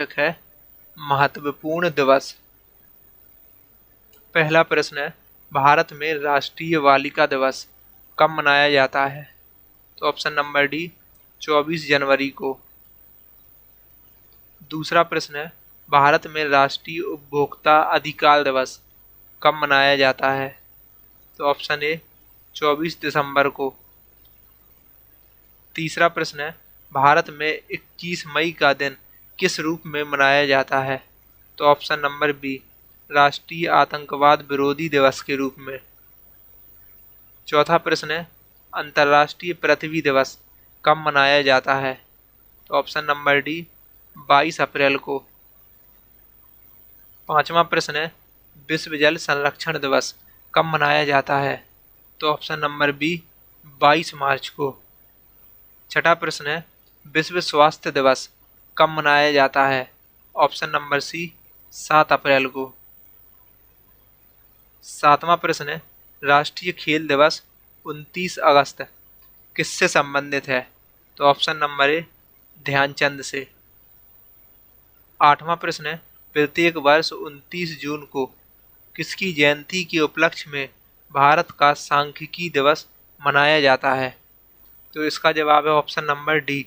एक है महत्वपूर्ण दिवस। पहला प्रश्न है, भारत में राष्ट्रीय बालिका दिवस कब मनाया जाता है? तो ऑप्शन नंबर डी 24 जनवरी को। दूसरा प्रश्न है, भारत में राष्ट्रीय उपभोक्ता अधिकार दिवस कब मनाया जाता है? तो ऑप्शन ए 24 दिसंबर को। तीसरा प्रश्न है, भारत में 21 मई का दिन किस रूप में मनाया जाता है? तो ऑप्शन नंबर बी राष्ट्रीय आतंकवाद विरोधी दिवस के रूप में। चौथा प्रश्न है, अंतर्राष्ट्रीय पृथ्वी दिवस कब मनाया जाता है? तो ऑप्शन नंबर डी 22 अप्रैल को। पांचवा प्रश्न है, विश्व जल संरक्षण दिवस कब मनाया जाता है? तो ऑप्शन नंबर बी 22 मार्च को। छठा प्रश्न है, विश्व स्वास्थ्य दिवस कब मनाया जाता है? ऑप्शन नंबर सी 7 अप्रैल को। सातवां प्रश्न है, राष्ट्रीय खेल दिवस 29 अगस्त किससे संबंधित है? तो ऑप्शन नंबर ए ध्यानचंद से। आठवां प्रश्न है, प्रत्येक वर्ष 29 जून को किसकी जयंती के उपलक्ष्य में भारत का सांख्यिकी दिवस मनाया जाता है? तो इसका जवाब है option number D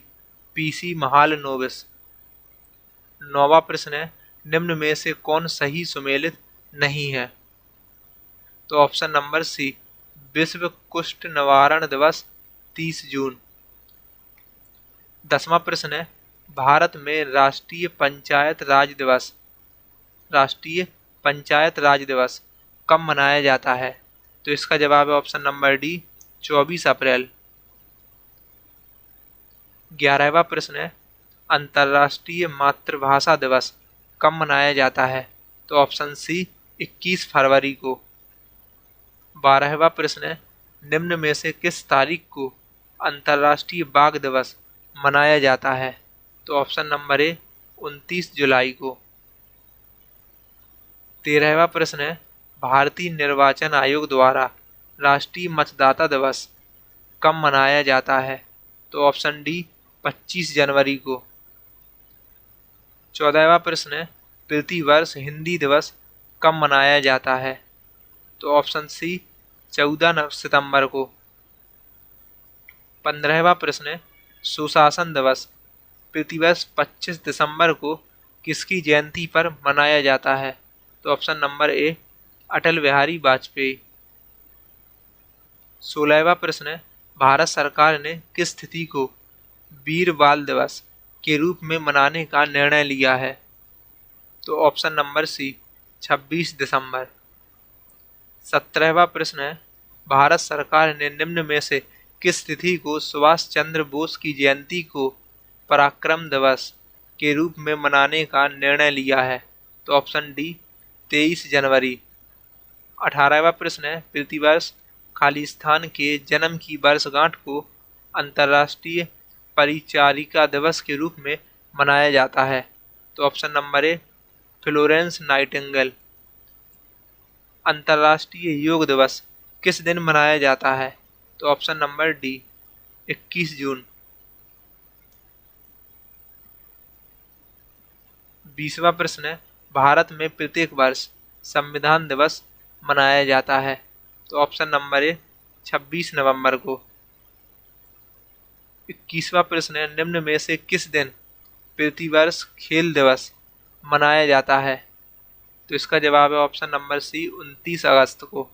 PC Mahalanobis. नौवां प्रश्न है, निम्न में से कौन सही सुमेलित नहीं है? तो ऑप्शन नंबर सी विश्व कुष्ठ निवारण दिवस 30 जून। 10वां प्रश्न है, भारत में राष्ट्रीय पंचायत राज दिवस कब मनाया जाता है? तो इसका जवाब है ऑप्शन नंबर डी 24 अप्रैल। 11वां प्रश्न है, अंतर्राष्ट्रीय मातृभाषा दिवस कब मनाया जाता है? तो ऑप्शन सी 21 फरवरी को। 12वां प्रश्न है, निम्न में से किस तारीख को अंतर्राष्ट्रीय बाघ दिवस मनाया जाता है? तो ऑप्शन नंबर ए 29 जुलाई को। 13वां प्रश्न है, भारतीय निर्वाचन आयोग द्वारा राष्ट्रीय मतदाता दिवस कब मनाया जाता है? तो ऑप्शन डी 25 जनवरी को। 14वां प्रश्न है, प्रतिवर्ष हिंदी दिवस कब मनाया जाता है? तो ऑप्शन सी 14 सितंबर को। 15वां प्रश्न है, सुशासन दिवस प्रतिवर्ष 25 दिसंबर को किसकी जयंती पर मनाया जाता है? तो ऑप्शन नंबर ए अटल बिहारी वाजपेयी। 16वां प्रश्न है, भारत सरकार ने किस तिथि को वीर बाल दिवस के रूप में मनाने का निर्णय लिया है? तो ऑप्शन नंबर सी 26 दिसंबर। 17वां प्रश्न है, भारत सरकार ने निम्न में से किस तिथि को सुभाष चंद्र बोस की जयंती को पराक्रम दिवस के रूप में मनाने का निर्णय लिया है? तो ऑप्शन डी 23 जनवरी। 18वां प्रश्न है, प्रतिवर्ष खालिस्तान के जन्म की वर्षगांठ को अंतर्राष्ट्रीय परिचारिका दिवस के रूप में मनाया जाता है? तो ऑप्शन नंबर ए फ्लोरेंस नाइटिंगेल। अंतर्राष्ट्रीय योग दिवस किस दिन मनाया जाता है? तो ऑप्शन नंबर डी 21 जून। 20वां प्रश्न है, भारत में प्रत्येक वर्ष संविधान दिवस मनाया जाता है? तो ऑप्शन नंबर ए 26 नवंबर को। 21वां प्रश्न है, निम्न में से किस दिन प्रतिवर्ष खेल दिवस मनाया जाता है? तो इसका जवाब है ऑप्शन नंबर सी 29 अगस्त को।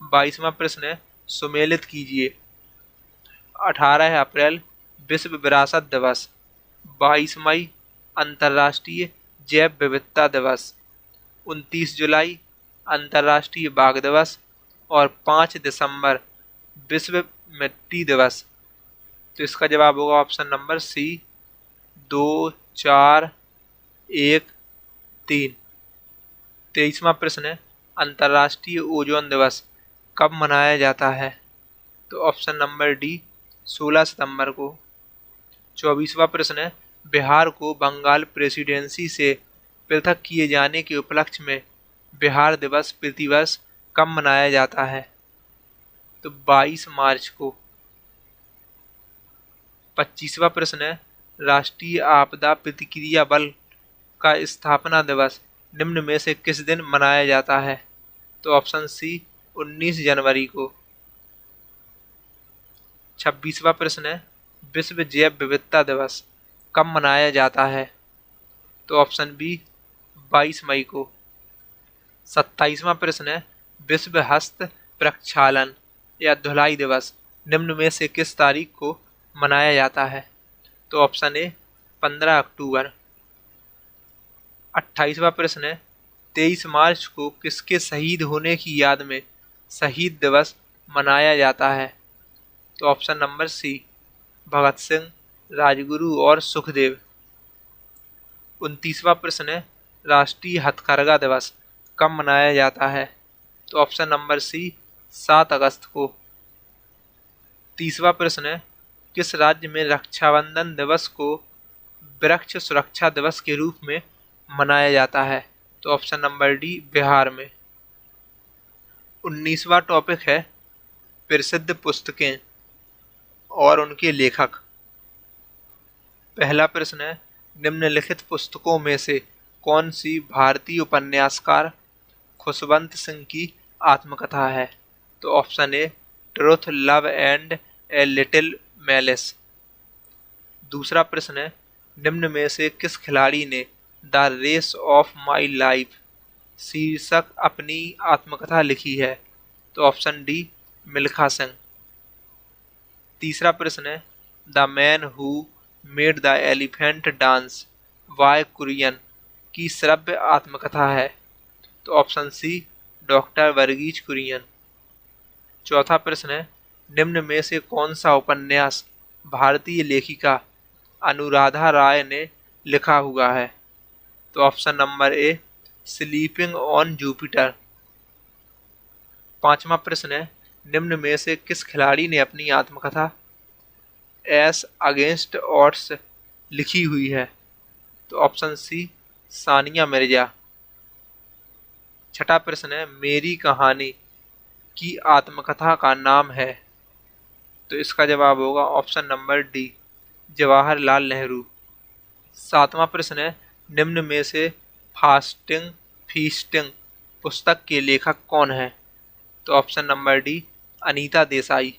22वां प्रश्न है, सुमेलित कीजिए। 18 अप्रैल विश्व विरासत दिवस, 22 मई अंतर्राष्ट्रीय जैव विविधता दिवस, 29 जुलाई अंतर्राष्ट्रीय बाघ दिवस और 5 दिसंबर विश्व मिट्टी दिवस। तो इसका जवाब होगा ऑप्शन नंबर सी 2, 4, 1, 3। 23वां प्रश्न है, अंतर्राष्ट्रीय ओजोन दिवस कब मनाया जाता है? तो ऑप्शन नंबर डी 16 सितंबर को। 24वां प्रश्न है, बिहार को बंगाल प्रेसिडेंसी से पृथक किए जाने के उपलक्ष्य में बिहार दिवस प्रतिवर्ष कब मनाया जाता है? तो 22 मार्च को। 25वां प्रश्न है, राष्ट्रीय आपदा प्रतिक्रिया बल का स्थापना दिवस निम्न में से किस दिन मनाया जाता है? तो ऑप्शन सी 19 जनवरी को। 26वां प्रश्न है, विश्व जैव विविधता दिवस कब मनाया जाता है? तो ऑप्शन बी 22 मई को। 27वां प्रश्न है, विश्व हस्त प्रक्षालन या धुलाई दिवस निम्न में से किस तारीख को मनाया जाता है? तो ऑप्शन ए 15 अक्टूबर। 28वां प्रश्न है, 23 मार्च को किसके शहीद होने की याद में शहीद दिवस मनाया जाता है? तो ऑप्शन नंबर सी भगत सिंह, राजगुरु और सुखदेव। 29वां प्रश्न है, राष्ट्रीय हथकरघा दिवस कब मनाया जाता है? तो ऑप्शन नंबर सी 7 अगस्त को। 30वां प्रश्न है, किस राज्य में रक्षाबंधन दिवस को वृक्ष सुरक्षा दिवस के रूप में मनाया जाता है? तो ऑप्शन नंबर डी बिहार में। 19वां टॉपिक है, प्रसिद्ध पुस्तकें और उनके लेखक। पहला प्रश्न है, निम्नलिखित पुस्तकों में से कौन सी भारतीय उपन्यासकार खुशवंत सिंह की आत्मकथा है? तो option A truth love and a little malice. दूसरा प्रश्न है, निम्न में से किस खिलाड़ी ने the race of my life शीर्षक अपनी आत्मकथा लिखी है? तो ऑप्शन डी मिल्खा सिंह। तीसरा प्रश्न है, the man who made the elephant dance Y Kurien की श्रव्य आत्मकथा है? तो option C doctor Verghese Kurien. चौथा प्रश्न है, निम्न में से कौन सा उपन्यास भारतीय लेखिका अनुराधा राय ने लिखा हुआ है? तो option number A sleeping on Jupiter. पांचवा प्रश्न है, निम्न में से किस खिलाड़ी ने अपनी आत्मकथा एस अगेंस्ट ऑड्स लिखी हुई है? तो ऑप्शन सी सानिया मिर्जा। छठा प्रश्न है, मेरी कहानी की आत्मकथा का नाम है? तो इसका जवाब होगा option number D Jawaharlal Nehru. सातवां प्रश्न है, निम्न में से फास्टिंग फीस्टिंग पुस्तक के लेखक कौन है? तो option number D Anita Desai.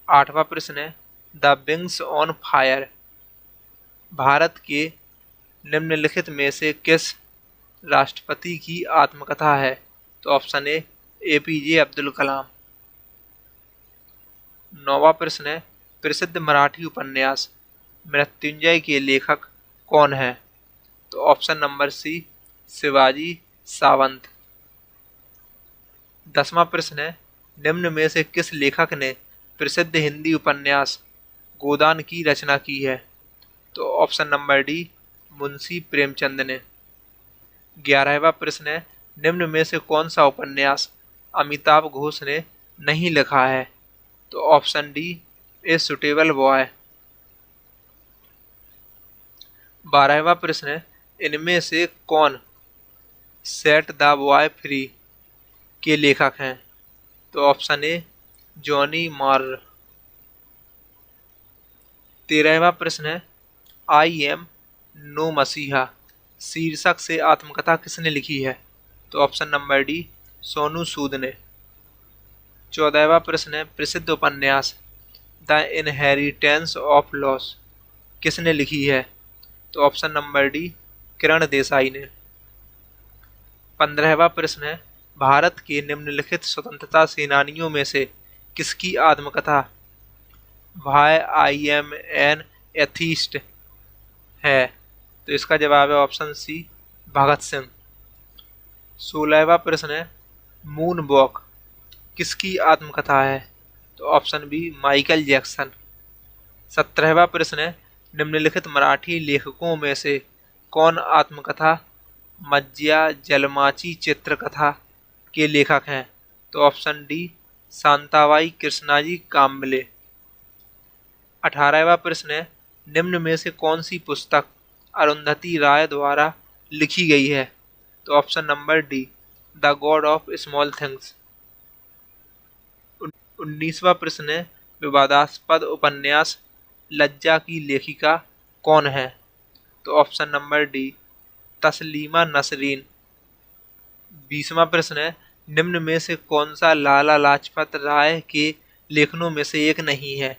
आठवां प्रश्न है, the wings on fire Bharat के निम्नलिखित में से किस राष्ट्रपति की आत्मकथा है? तो ऑप्शन ए एपीजे अब्दुल कलाम। नौवां प्रश्न है, प्रसिद्ध मराठी उपन्यास मृत्युंजय के लेखक कौन है? तो option number C Shivaji Sawant. 10वां प्रश्न है, निम्न में से किस लेखक ने प्रसिद्ध हिंदी उपन्यास गोदान की रचना की है? तो option number D Munshi Premchand ने। 11वां प्रश्न है, निम्न में से कौन सा उपन्यास अमिताभ घोष ने नहीं लिखा है? तो option D a suitable boy. 12वां प्रश्न है, इनमें से कौन सेट द बॉय फ्री के लेखक हैं? तो ऑप्शन ए जॉनी मार्र। 13वां प्रश्न है, आई एम नो मसीहा शीर्षक से आत्मकथा किसने लिखी है? तो option number D Sonu Sood ने। 14वां प्रश्न है, प्रसिद्ध उपन्यास द इनहेरिटेंस ऑफ लॉस किसने लिखी है? तो option number D Kiran Desai ने। 15वां प्रश्न है, भारत के निम्नलिखित स्वतंत्रता सेनानियों में से किसकी आत्मकथा why I am an atheist है? तो इसका जवाब है ऑप्शन सी भगत सिंह। 16वां प्रश्न है, मून वॉक किसकी आत्मकथा है? तो ऑप्शन बी माइकल जैक्सन। 17वां प्रश्न है, निम्नलिखित मराठी लेखकों में से कौन आत्मकथा मज्जा जलमाची चित्रकथा के लेखक हैं? तो ऑप्शन डी शांताबाई कृष्णाजी काम्बले। 18वां प्रश्न है, निम्न में से कौन सी पुस्तक अरुंधति राय द्वारा लिखी गई है? तो option number D the god of small things. 19वां प्रश्न है, विवादास्पद उपन्यास लज्जा की लेखिका कौन है? तो option number D Taslima Nasreen. 20वां प्रश्न है, निम्न में से कौन सा लाला लाजपत राय के लेखनों में से एक नहीं है?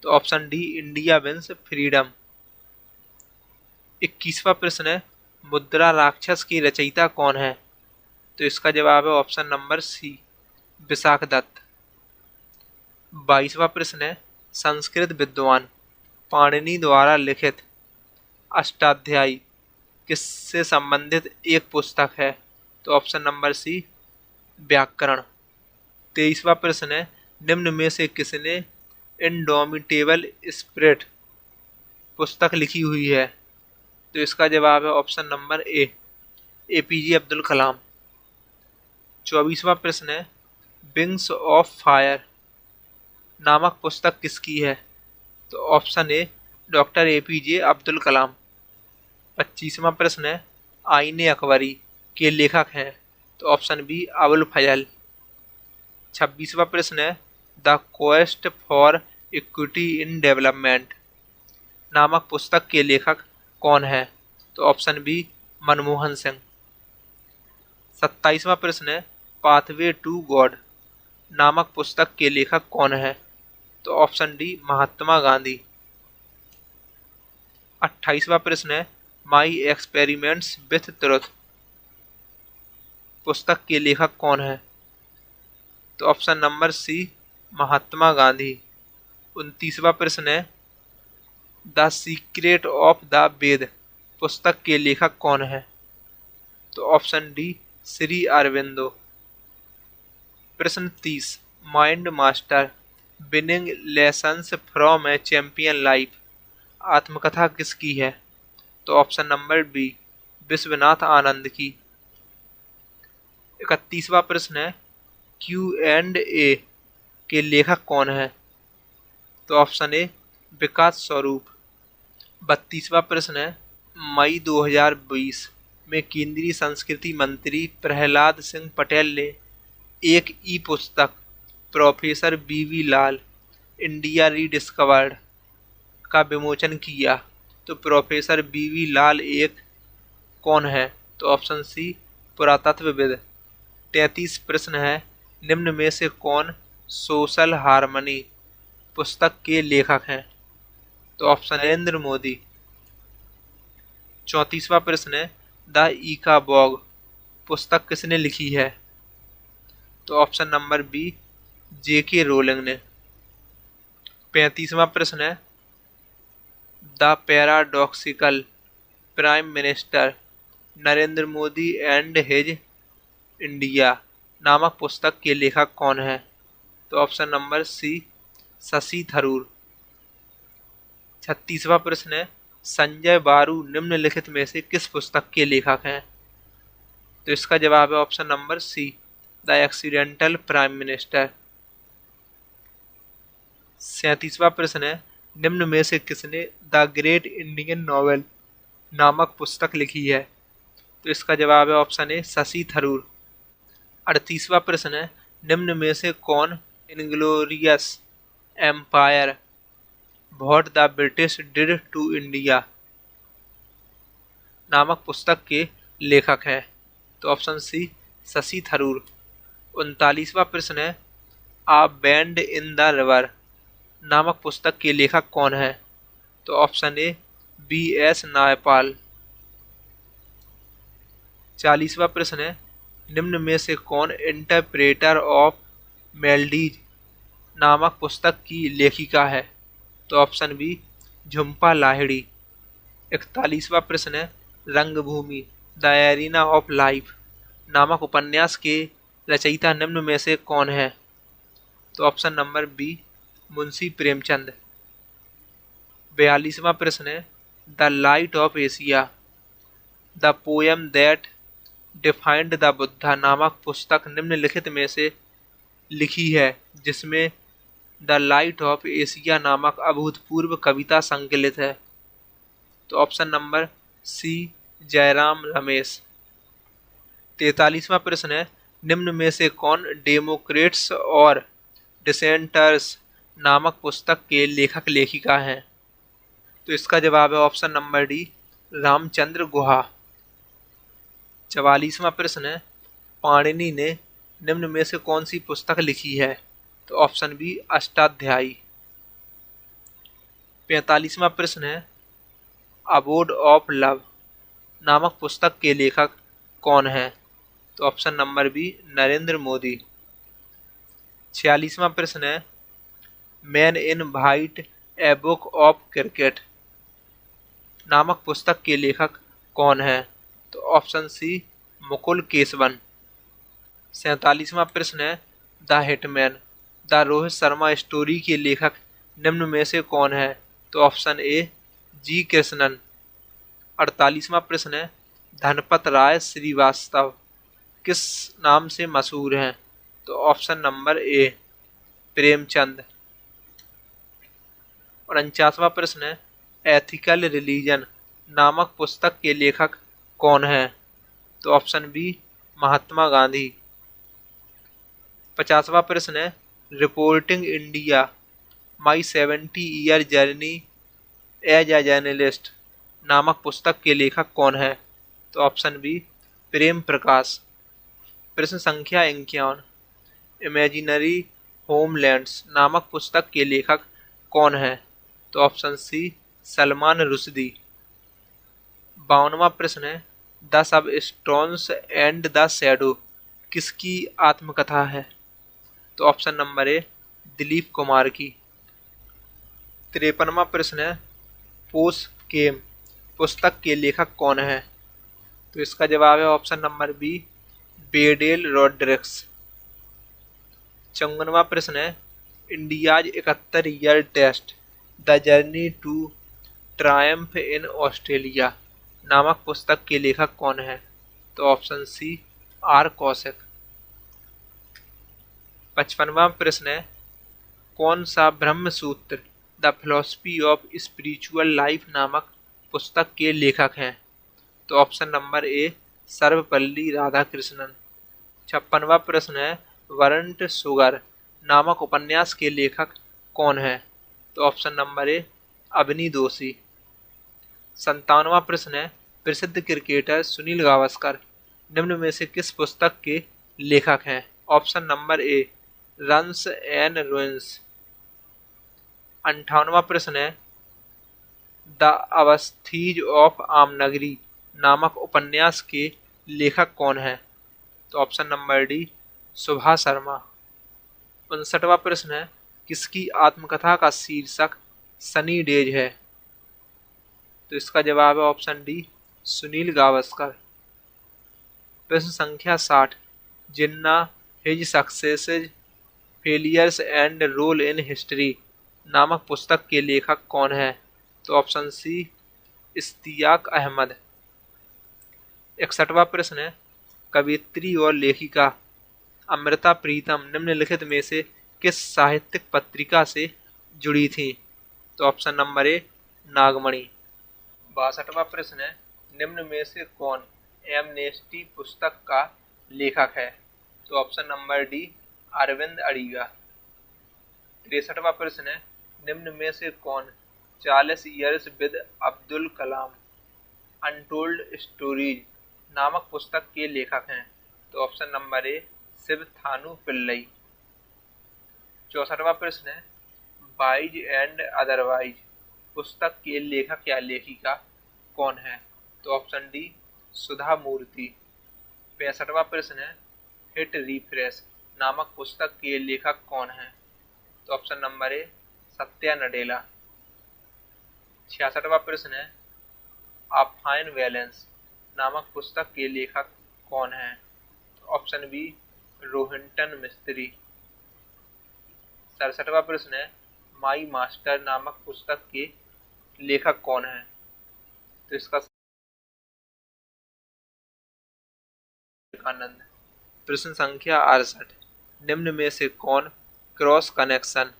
तो option D India wins freedom. 21वां प्रश्न है, मुद्रा राक्षस की रचयिता कौन है? तो इसका जवाब है option number C Vishakh Datta. 22वां प्रश्न है, संस्कृत विद्वान पाणिनि द्वारा लिखित अष्टाध्यायी किससे संबंधित एक पुस्तक है? तो ऑप्शन नंबर सी व्याकरण। 23वां प्रश्न है, निम्न में से किसने इंडोमिटेबल स्पिरिट पुस्तक लिखी हुई है? तो इसका जवाब है option number A APJ Abdul Kalam. 24वां प्रश्न है, विंग्स ऑफ फायर नामक पुस्तक किसकी है? तो option A doctor APJ Abdul Kalam. 25वां प्रश्न है, आईने अकबरी के लेखक हैं? तो ऑप्शन बी अबुल फजल। 26वां प्रश्न है, the quest for equity in development नामक पुस्तक के लेखक कौन है? तो ऑप्शन बी मनमोहन सिंह। 27वां प्रश्न है, पाथवे टू गॉड नामक पुस्तक के लेखक कौन है? तो ऑप्शन डी महात्मा गांधी। 28वां प्रश्न है, माई एक्सपेरिमेंट्स विथ ट्रुथ पुस्तक के लेखक कौन है? तो ऑप्शन नंबर सी महात्मा गांधी। 29वां प्रश्न है, द सीक्रेट ऑफ द वेद पुस्तक के लेखक कौन है? तो ऑप्शन डी श्री अरविंदो। प्रश्न 30, mind master winning lessons from A champion life आत्मकथा किसकी है? तो option number B Vishwanath Anand की। 31वां प्रश्न है, Q&A के लेखक कौन है? तो ऑप्शन ए विकास स्वरूप। 32वां प्रश्न है, मई 2020 में केंद्रीय संस्कृति मंत्री प्रहलाद सिंह पटेल ने एक ई पुस्तक प्रोफेसर बीवी लाल इंडिया रीडिस्कवर्ड का विमोचन किया। तो प्रोफेसर बीवी लाल एक कौन है? तो ऑप्शन सी पुरातत्वविद। 33 प्रश्न है, निम्न में से कौन सोशल हार्मनी पुस्तक के लेखक हैं? तो ऑप्शन नरेंद्र मोदी। 34वां प्रश्न है, द ईकाबॉग पुस्तक किसने लिखी है? तो option number B JK Rowling ने। 35वां प्रश्न है, the paradoxical prime minister Narendra Modi and his India नामक पुस्तक के लेखक कौन है? तो option number C Shashi Tharoor. 36वां प्रश्न है, संजय बारू निम्नलिखित में से किस पुस्तक के लेखक हैं? तो इसका जवाब है option number C the accidental prime minister. 37वां प्रश्न है, निम्न में से किसने द ग्रेट इंडियन नॉवेल नामक पुस्तक लिखी है? तो इसका जवाब है ऑप्शन ए शशि थरूर। 38वां प्रश्न है, निम्न में से कौन inglorious empire what the British did to India नामक पुस्तक के लेखक हैं? तो ऑप्शन सी शशि थरूर। 39वां प्रश्न है, a bend in the river नामक पुस्तक के लेखक कौन है? तो option A B S Naipaul. 40वां प्रश्न है, निम्न में से कौन इंटरप्रेटर ऑफ मेलडीज नामक पुस्तक की लेखिका है? तो ऑप्शन बी झुम्पा लाहिड़ी। 41वां प्रश्न है, रंगभूमि द एरिना ऑफ लाइफ नामक उपन्यास के रचयिता निम्न में से कौन है? तो option number B Munshi Premchand. 42वां प्रश्न है, the light of Asia the poem that defined the Buddha नामक पुस्तक निम्नलिखित में से लिखी है जिसमें द लाइट ऑफ एशिया नामक अभूतपूर्व कविता संकलित है? तो option number C Jairam Ramesh. 43वां प्रश्न है, निम्न में से कौन डेमोक्रेट्स और डिसेंटर्स नामक पुस्तक के लेखक लेखिका हैं? तो इसका जवाब है option number D, Ramachandra Guha. 44वां प्रश्न है, पाणिनि ने निम्न में से कौन सी पुस्तक लिखी है? तो ऑप्शन बी, अष्टाध्यायी। 45वां प्रश्न है, अबोर्ड ऑफ लव नामक पुस्तक के लेखक कौन है? तो option number B, Narendra Modi. 46वां प्रश्न है, man in white a book of cricket नामक पुस्तक के लेखक कौन है? तो ऑप्शन सी, मुकुल केशवन। 47वां प्रश्न है, the hitman the Rohit Sharma story के लेखक निम्न में से कौन है? तो ऑप्शन ए, जी कृष्णन। 48वां प्रश्न है, धनपत राय श्रीवास्तव किस नाम से मशहूर हैं? तो ऑप्शन नंबर ए, प्रेमचंद। 49वां प्रश्न है, एथिकल रिलीजन नामक पुस्तक के लेखक कौन है? तो ऑप्शन बी, महात्मा गांधी। 50वां प्रश्न है, reporting India my 70 year journey as a journalist नामक पुस्तक के लेखक कौन है? तो ऑप्शन बी, प्रेम प्रकाश। प्रश्न संख्या 51, इमेजिनरी होमलैंड्स नामक पुस्तक के लेखक कौन है? तो ऑप्शन सी, सलमान रुश्दी। 52वां प्रश्न है, the sub stones and the shadow किसकी आत्मकथा है? तो ऑप्शन नंबर ए, दिलीप कुमार की। 53वां प्रश्न है, पोस केम पुस्तक के लेखक कौन है? तो इसका जवाब है option number B, Bedel Rodricks. 54वां प्रश्न है, India's 71 year test the journey to triumph in Australia नामक पुस्तक के लेखक कौन है? तो ऑप्शन सी, आर कौशिक। 55वां प्रश्न है, कौन सा Brahma Sutra the philosophy of spiritual life नामक पुस्तक के लेखक हैं? तो option number A, Sarvepalli Radhakrishnan. 56वां प्रश्न है, वरंट शुगर नामक उपन्यास के लेखक कौन है? तो ऑप्शन नंबर ए, अवनी दोषी। 57वां प्रश्न है, प्रसिद्ध क्रिकेटर सुनील गावस्कर निम्न में से किस पुस्तक के लेखक हैं? Option number A, runs and ruins. 58वां प्रश्न है, द अवस्थीज ऑफ आमनगरी नामक उपन्यास के लेखक कौन है? तो ऑप्शन नंबर डी, सुभा शर्मा। 59वां प्रश्न है, किसकी आत्मकथा का शीर्षक सनी डेज है? तो इसका जवाब है ऑप्शन डी, सुनील गावस्कर। प्रश्न संख्या 60, Jinnah his successes failures and role in history नामक पुस्तक के लेखक कौन है? तो ऑप्शन सी, इश्तियाक अहमद। 61वां प्रश्न है, कवियत्री और लेखिका अमृता प्रीतम निम्नलिखित में से किस साहित्यिक पत्रिका से जुड़ी थी? तो ऑप्शन नंबर ए, नागमणि। 62वां प्रश्न है, निम्न में से कौन एमनेस्टी पुस्तक का लेखक है? तो option number D, Aravind Adiga. 63वां प्रश्न है, निम्न में से कौन 40 years with Abdul Kalam untold stories नामक पुस्तक के लेखक हैं? तो option number A, Sivathanu Pillai. 64वां प्रश्न है, वाइज एंड अदरवाइज पुस्तक के लेखक या लेखिका कौन है? तो ऑप्शन डी, सुधा मूर्ति। 65वां प्रश्न है, हिट रिफ्रेश नामक पुस्तक के लेखक कौन है? तो option number A, Satya Nadella. 66वां प्रश्न है, अ फाइन बैलेंस नामक पुस्तक के लेखक कौन है? तो ऑप्शन बी, रोहिंटन मिस्त्री। 67वां प्रश्न है, माई मास्टर नामक पुस्तक के लेखक कौन है? तो इसका विवेकानंद। प्रश्न संख्या 68, निम्न में से कौन cross connection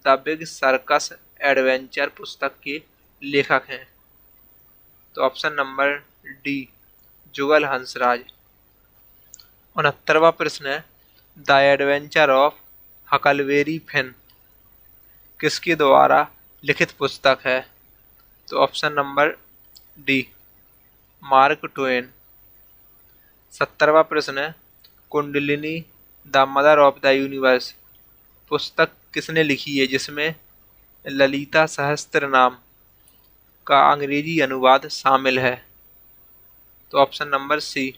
the big circus adventure पुस्तक के लेखक हैं? तो option number D, Jugal Hansraj. 69वां प्रश्न है, the adventure of Huckleberry Finn किसके द्वारा लिखित पुस्तक है? तो option number D, Mark Twain. 70वां प्रश्न है, Kundalini the mother of the universe पुस्तक किसने लिखी है जिसमें ललिता सहस्त्रनाम का अंग्रेजी अनुवाद शामिल है? तो ऑप्शन नंबर सी,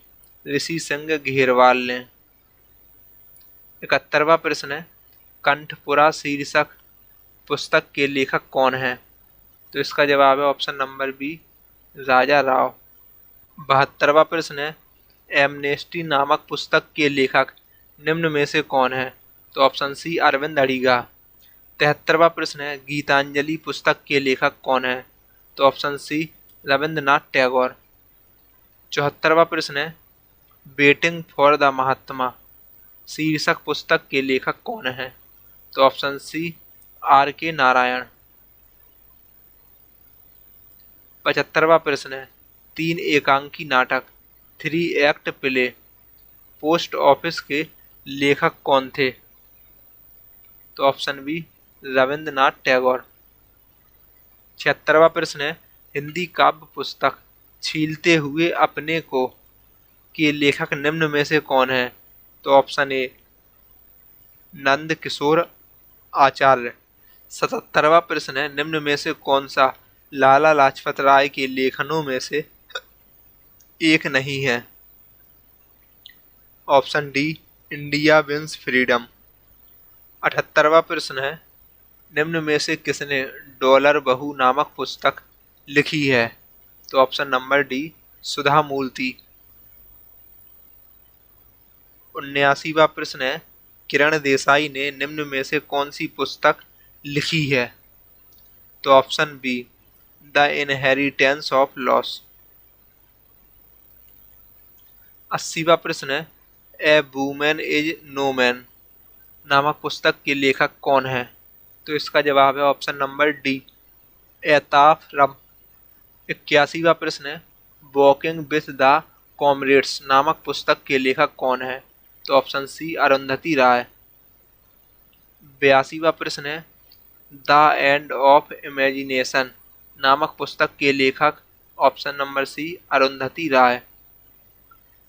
ऋषि सिंह घेरवाल ने। 71वां प्रश्न है, कंठपुरा शीर्षक पुस्तक के लेखक कौन है? तो इसका जवाब है ऑप्शन नंबर बी, राजा राव। 72वां प्रश्न है, एमनेस्टी नामक पुस्तक के लेखक निम्न में से कौन है? तो ऑप्शन सी, अरविंद अडिगा। 73वां प्रश्न है, गीतांजलि पुस्तक के लेखक कौन है? तो ऑप्शन सी, रविंद्रनाथ टैगोर। 74वां प्रश्न है, वेटिंग फॉर द महात्मा शीर्षक पुस्तक के लेखक कौन है? तो ऑप्शन सी, आर के नारायण। 75वां प्रश्न है, 3 एकांकी नाटक 3 एक्ट प्ले पोस्ट ऑफिस के लेखक कौन थे? तो ऑप्शन बी, रविंद्रनाथ टैगोर। 76वां प्रश्न है, हिंदी काव्य पुस्तक छीलते हुए अपने को के लेखक निम्न में से कौन है? तो ऑप्शन ए, नंद किशोर आचार्य। 77वां प्रश्न है, निम्न में से कौन सा लाला लाजपत राय के लेखनों में से एक नहीं है? Option D, India wins freedom. 78वां प्रश्न है, निम्न में से किसने डॉलर बहू नामक पुस्तक लिखी है? तो ऑप्शन नंबर डी, सुधा मूर्ति। 79वां प्रश्न है, किरण देसाई ने निम्न में से कौन सी पुस्तक लिखी है? तो option B, the inheritance of loss. 80वां प्रश्न है, a women is no man नामक पुस्तक के लेखक कौन है? तो इसका जवाब है ऑप्शन नंबर डी, एताफ रम। 81वां प्रश्न है, वॉकिंग विथ द कॉमरेड्स नामक पुस्तक के लेखक कौन है? तो ऑप्शन सी, अरुंधति राय। 82वां प्रश्न है, द एंड ऑफ इमेजिनेशन नामक पुस्तक के लेखक ऑप्शन नंबर सी, अरुंधति राय।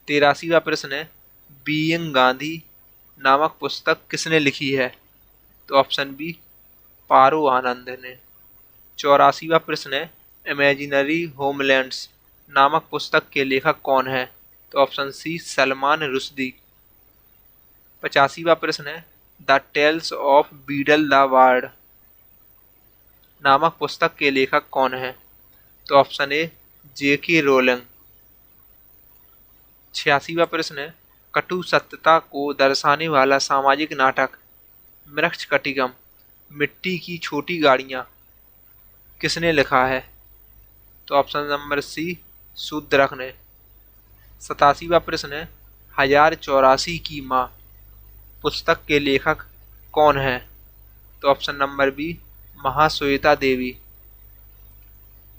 83वां प्रश्न है, बीइंग गांधी नामक पुस्तक किसने लिखी है? तो ऑप्शन बी, पारो आनंद ने। 84वां प्रश्न है, इमेजिनरी होमलैंड्स नामक पुस्तक के लेखक कौन है? तो ऑप्शन सी, सलमान रुश्दी। 85वां प्रश्न है, the tales of Beedle the bard नामक पुस्तक के लेखक कौन है? तो ऑप्शन ए, जेके रोलिंग। 86वां प्रश्न है, कटु सत्यता को दर्शाने वाला सामाजिक नाटक मृक्षकटिकम मिट्टी की छोटी गाड़ियां किसने लिखा है? तो ऑप्शन नंबर सी, शूद्रक ने। 87वां प्रश्न है, 1084 की माँ पुस्तक के लेखक कौन है? तो ऑप्शन नंबर बी, महाश्वेता देवी।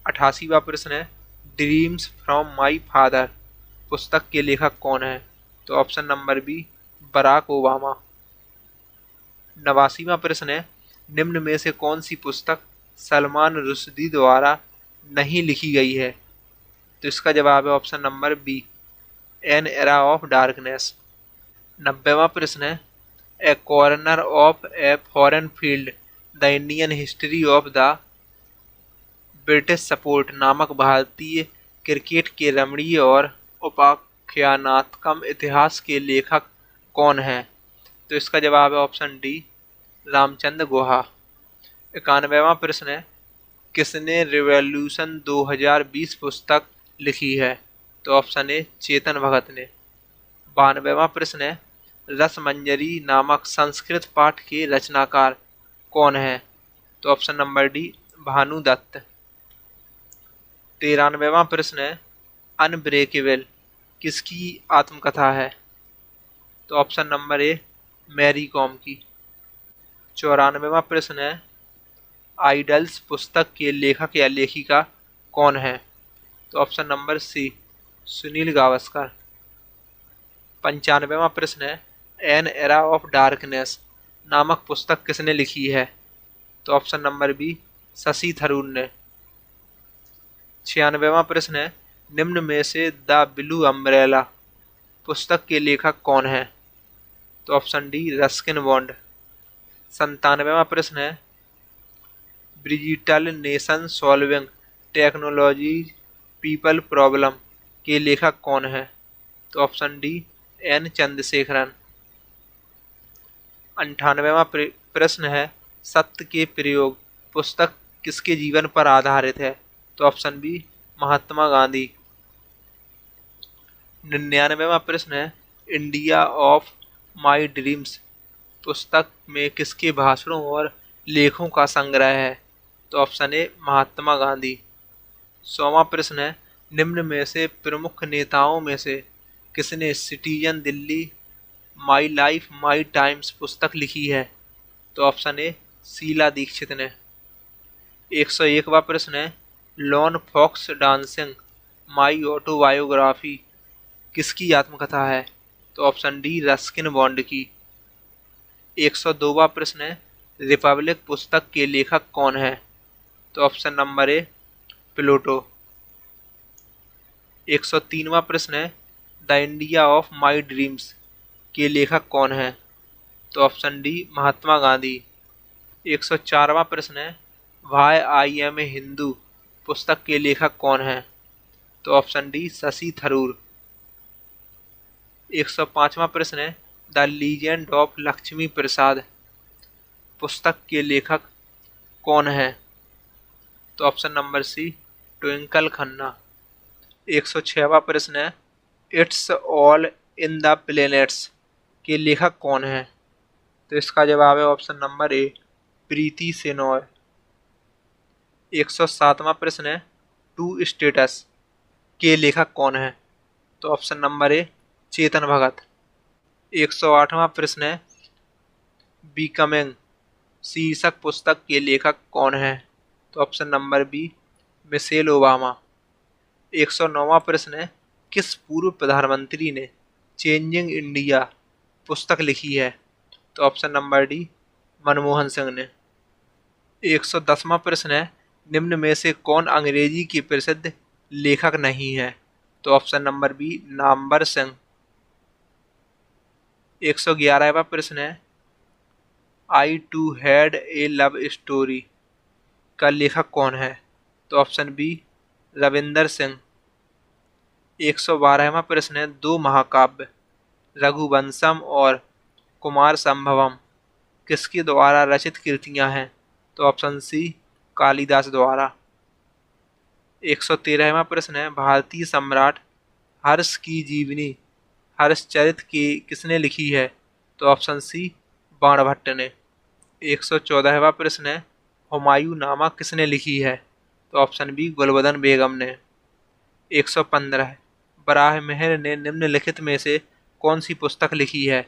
88वां प्रश्न है, ड्रीम्स फ्रॉम माई फादर पुस्तक के लेखक कौन है? तो option number B, Barack Obama. 89वां प्रश्न है, निम्न में से कौन सी पुस्तक सलमान रुश्दी द्वारा नहीं लिखी गई है? तो इसका जवाब है option number B, an era of darkness. 90वां प्रश्न है, a corner of a foreign field the Indian history of the British support नामक भारतीय क्रिकेट के रमणीय और उपाख्यानात्मक इतिहास के लेखक कौन है? तो इसका जवाब है ऑप्शन डी, रामचंद्र गुहा। 91वां प्रश्न है, किसने रिवॉल्यूशन 2020 पुस्तक लिखी है? तो ऑप्शन ए, चेतन भगत ने। 92वां प्रश्न है, रसमंजरी नामक संस्कृत पाठ के रचनाकार कौन है? तो option number D, Bhanu Datt. 93वां प्रश्न है, अनब्रेकेबल किसकी आत्मकथा है? तो option number A, Mary Kom की। 94वां प्रश्न है, आइडल्स पुस्तक के लेखक या लेखिका कौन है? तो option number C, Sunil Gavaskar. 95वां प्रश्न है, एन एरा ऑफ डार्कनेस नामक पुस्तक किसने लिखी है? तो option number B Shashi Tharoor ने। 96वां प्रश्न है, निम्न में से द ब्लू अम्ब्रेला पुस्तक के लेखक कौन है? तो ऑप्शन डी रस्किन बॉन्ड। 97वां प्रश्न है, digital nation solving technology people problem के लेखक कौन है? तो ऑप्शन डी एन चंद्रशेखरन। 98वां प्रश्न है, सत्य के प्रयोग पुस्तक किसके जीवन पर आधारित है? तो ऑप्शन बी महात्मा गांधी। 99वां प्रश्न है, इंडिया ऑफ माई ड्रीम्स पुस्तक में किसके भाषणों और लेखों का संग्रह है? तो ऑप्शन ए महात्मा गांधी। 100वां प्रश्न है, निम्न में से प्रमुख नेताओं में से किसने citizen Delhi my life my times पुस्तक लिखी है? तो ऑप्शन ए शीला दीक्षित ने। 101वां प्रश्न है, lone fox dancing my autobiography किसकी आत्मकथा है? तो ऑप्शन डी रस्किन बॉन्ड की। 102वां प्रश्न है, रिपब्लिक पुस्तक के लेखक कौन है? तो ऑप्शन नंबर ए प्लूटो। 103वां प्रश्न है, the India of my dreams के लेखक कौन है? तो ऑप्शन डी महात्मा गांधी। 104वां प्रश्न है, why I am a Hindu पुस्तक के लेखक कौन है? तो ऑप्शन डी शशि थरूर। 105वां प्रश्न है, the legend of Lakshmi Prasad पुस्तक के लेखक कौन है? तो option number C Twinkle Khanna. 106वां प्रश्न है, it's all in the planets के लेखक कौन है? तो इसका जवाब है ऑप्शन नंबर ए प्रीति सेनॉय। 107वां प्रश्न है, टू स्टेटस के लेखक कौन है? तो ऑप्शन नंबर ए चेतन भगत। 108वां प्रश्न है, बिकमिंग शीर्षक पुस्तक के लेखक कौन है? तो option number B Michelle Obama. 109वां प्रश्न है, किस पूर्व प्रधानमंत्री ने चेंजिंग इंडिया पुस्तक लिखी है? तो option number D Manmohan Singh ने। 110वां प्रश्न है, निम्न में से कौन अंग्रेजी के प्रसिद्ध लेखक नहीं है? तो option number B Namvar Singh. 111वां प्रश्न है, I too had a love story का लेखक कौन है? तो ऑप्शन बी रविंदर सिंह। 112वां प्रश्न है, दो महाकाव्य रघुवंशम और कुमार संभवम किसके द्वारा रचित कृतियां हैं? तो ऑप्शन सी कालिदास द्वारा। 113वां प्रश्न है, भारतीय सम्राट हर्ष की जीवनी हर्षचरित की किसने लिखी है? तो ऑप्शन सी बाणभट्ट ने। 114वां प्रश्न है, हुमायूं नामा किसने लिखी है? तो ऑप्शन बी गुलबदन बेगम ने। 115 बराहमिहिर ने निम्नलिखित में से कौन सी पुस्तक लिखी है?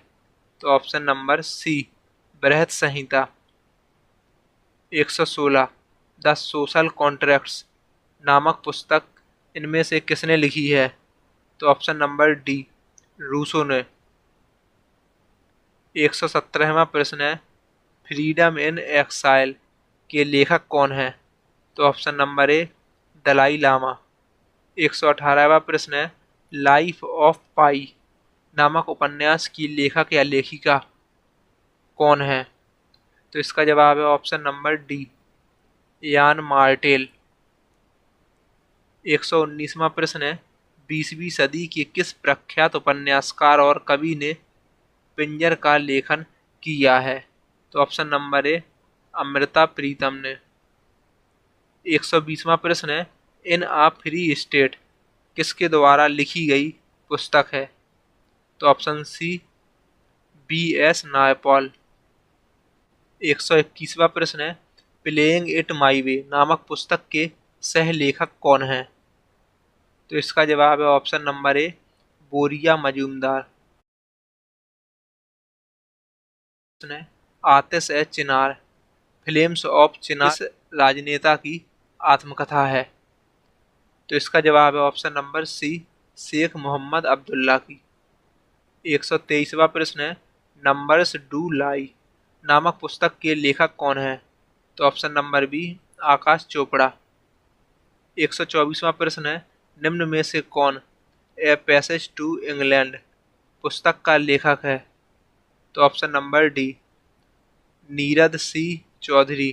तो ऑप्शन नंबर सी बृहत संहिता। 116 द सोशल कॉन्ट्रैक्ट्स नामक पुस्तक इनमें से किसने लिखी है? तो ऑप्शन नंबर डी रूसो ने। 117वां प्रश्न है, फ्रीडम इन एक्साइल के लेखक कौन है? तो option number A Dalai Lama. 118वां प्रश्न है, लाइफ ऑफ पाई नामक उपन्यास की लेखक या लेखिका कौन है? तो इसका जवाब है ऑप्शन नंबर डी यान मार्टेल। 119वां प्रश्न है, 20वीं सदी के किस प्रख्यात उपन्यासकार और कवि ने पिंजर का लेखन किया है? तो ऑप्शन नंबर ए अमृता प्रीतम ने। 120वां प्रश्न है, इन आ फ्री स्टेट किसके द्वारा लिखी गई पुस्तक है? तो option C B S Naipaul. 121वां प्रश्न है, प्लेइंग इट माई वे नामक पुस्तक के सह लेखक कौन है? तो इसका जवाब है option number A Boria Majumdar. Aatish e Chinar flames of Chinar किस राजनेता की आत्मकथा है? तो इसका जवाब है option number C Sheikh Mohammad Abdullah की। 123वां प्रश्न है, नंबर्स डू लाई नामक पुस्तक के लेखक कौन है? तो ऑप्शन नंबर बी आकाश चोपड़ा। 124वां प्रश्न है, निम्न में से कौन ए पैसेज टू इंग्लैंड पुस्तक का लेखक है? तो ऑप्शन नंबर डी नीरद सी चौधरी।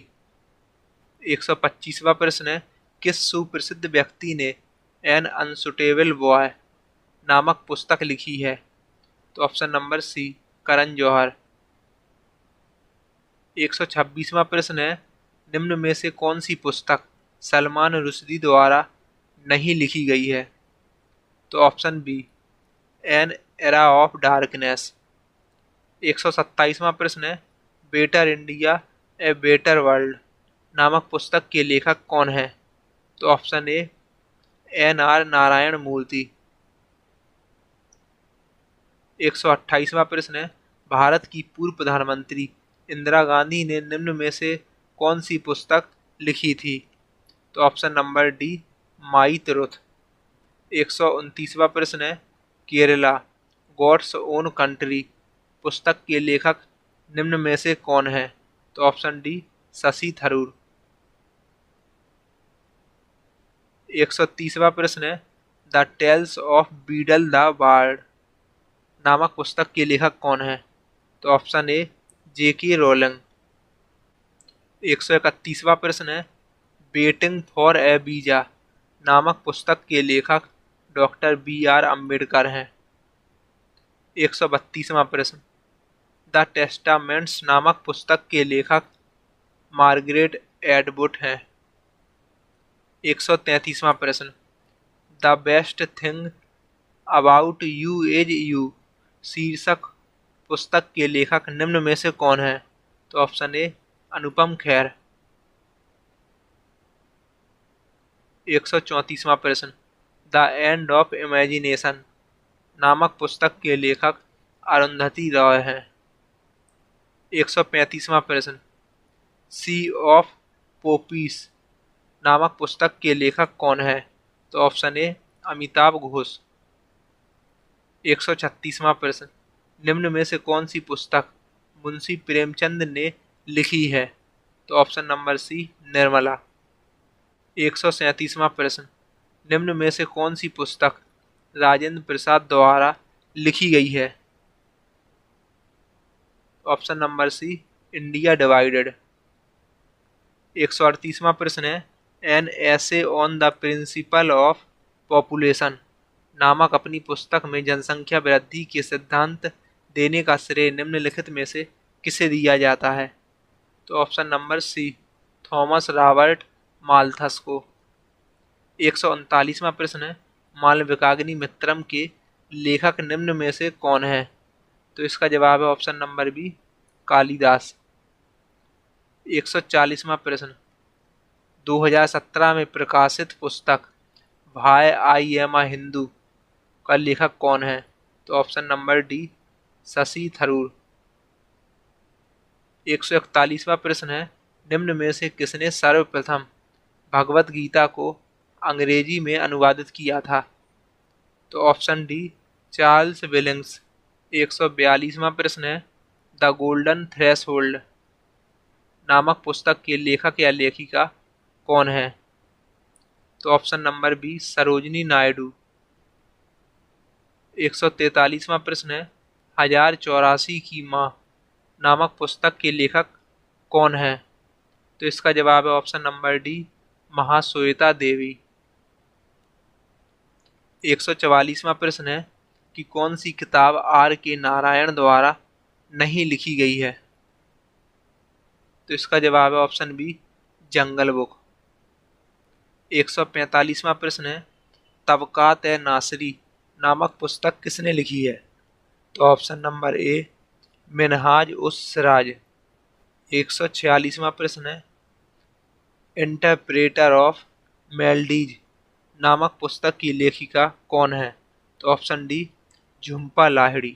125वां प्रश्न है, किस सुप्रसिद्ध व्यक्ति ने एन अनसुटेबल बॉय नामक पुस्तक लिखी है? तो ऑप्शन नंबर सी करण जौहर। 126वां प्रश्न है, निम्न में से कौन सी पुस्तक सलमान रुश्दी द्वारा नहीं लिखी गई है? तो option B an era of darkness. 127वां प्रश्न है, better India a better world नामक पुस्तक के लेखक कौन है? तो option A N R Narayana Murthy. 128वां प्रश्न है, भारत की पूर्व प्रधानमंत्री इंदिरा गांधी ने निम्न में से कौन सी पुस्तक लिखी थी? तो ऑप्शन नंबर डी माई ट्रुथ। 129वां प्रश्न है, केरला गॉड्स ओन कंट्री पुस्तक के लेखक निम्न में से कौन है? तो ऑप्शन डी शशि थरूर। 130वां प्रश्न है, the tales of Beedle the bard नामक पुस्तक के लेखक कौन है? तो ऑप्शन ए जेके रोलिंग। 131वां प्रश्न है, वेटिंग फॉर ए वीजा नामक पुस्तक के लेखक डॉक्टर बी आर अम्बेडकर हैं। 132वां प्रश्न, द टेस्टामेंट्स नामक पुस्तक के लेखक मार्गरेट एटवुड हैं। 133वां प्रश्न, the best thing about you is you शीर्षक पुस्तक के लेखक निम्न में से कौन है? तो ऑप्शन ए अनुपम खेर। 134वां प्रश्न, द एंड ऑफ इमेजिनेशन नामक पुस्तक के लेखक अरुंधति रॉय हैं। 135वां प्रश्न, सी ऑफ पोपीज नामक पुस्तक के लेखक कौन है? तो ऑप्शन ए अमिताभ घोष। 136वां प्रश्न, निम्न में से कौन सी पुस्तक मुंशी प्रेमचंद ने लिखी है? तो ऑप्शन नंबर सी निर्मला। 137वां प्रश्न, निम्न में से कौन सी पुस्तक राजेंद्र प्रसाद द्वारा लिखी गई है? Option number C India divided. 138वां प्रश्न है, an essay on the principle of population नामक अपनी पुस्तक में जनसंख्या वृद्धि के सिद्धांत देने का श्रेय निम्नलिखित में से किसे दिया जाता है? तो option number C Thomas Robert Malthus को। 139वां प्रश्न है, मालविकाग्नि मित्रम के लेखक निम्न में से कौन है? तो इसका जवाब है ऑप्शन नंबर बी कालिदास। 140वां प्रश्न, 2017 में प्रकाशित पुस्तक भाई आई एम अ हिंदू का लेखक कौन है? तो option number D Shashi Tharoor. 141वां प्रश्न है, निम्न में से किसने सर्वप्रथम भगवत गीता को अंग्रेजी में अनुवादित किया था? तो ऑप्शन डी चार्ल्स विलिंग्स। 142वां प्रश्न है, द गोल्डन थ्रेशोल्ड नामक पुस्तक के लेखक या लेखिका कौन है? तो option number B Sarojini Naidu. 143वां प्रश्न है, 1084 की माँ नामक पुस्तक के लेखक कौन है? तो इसका जवाब है ऑप्शन नंबर डी महाश्वेता देवी। 144वां प्रश्न है कि कौन सी किताब आर के नारायण द्वारा नहीं लिखी गई है? तो इसका जवाब है ऑप्शन बी जंगल बुक। 145वां प्रश्न है, तबकात ए नासरी नामक पुस्तक किसने लिखी है? तो ऑप्शन नंबर ए मिनहाज उस सिराज। 146वां प्रश्न है, इंटरप्रेटर ऑफ मेलडीज नामक पुस्तक की लेखिका कौन है? तो ऑप्शन डी झुम्पा लाहिड़ी।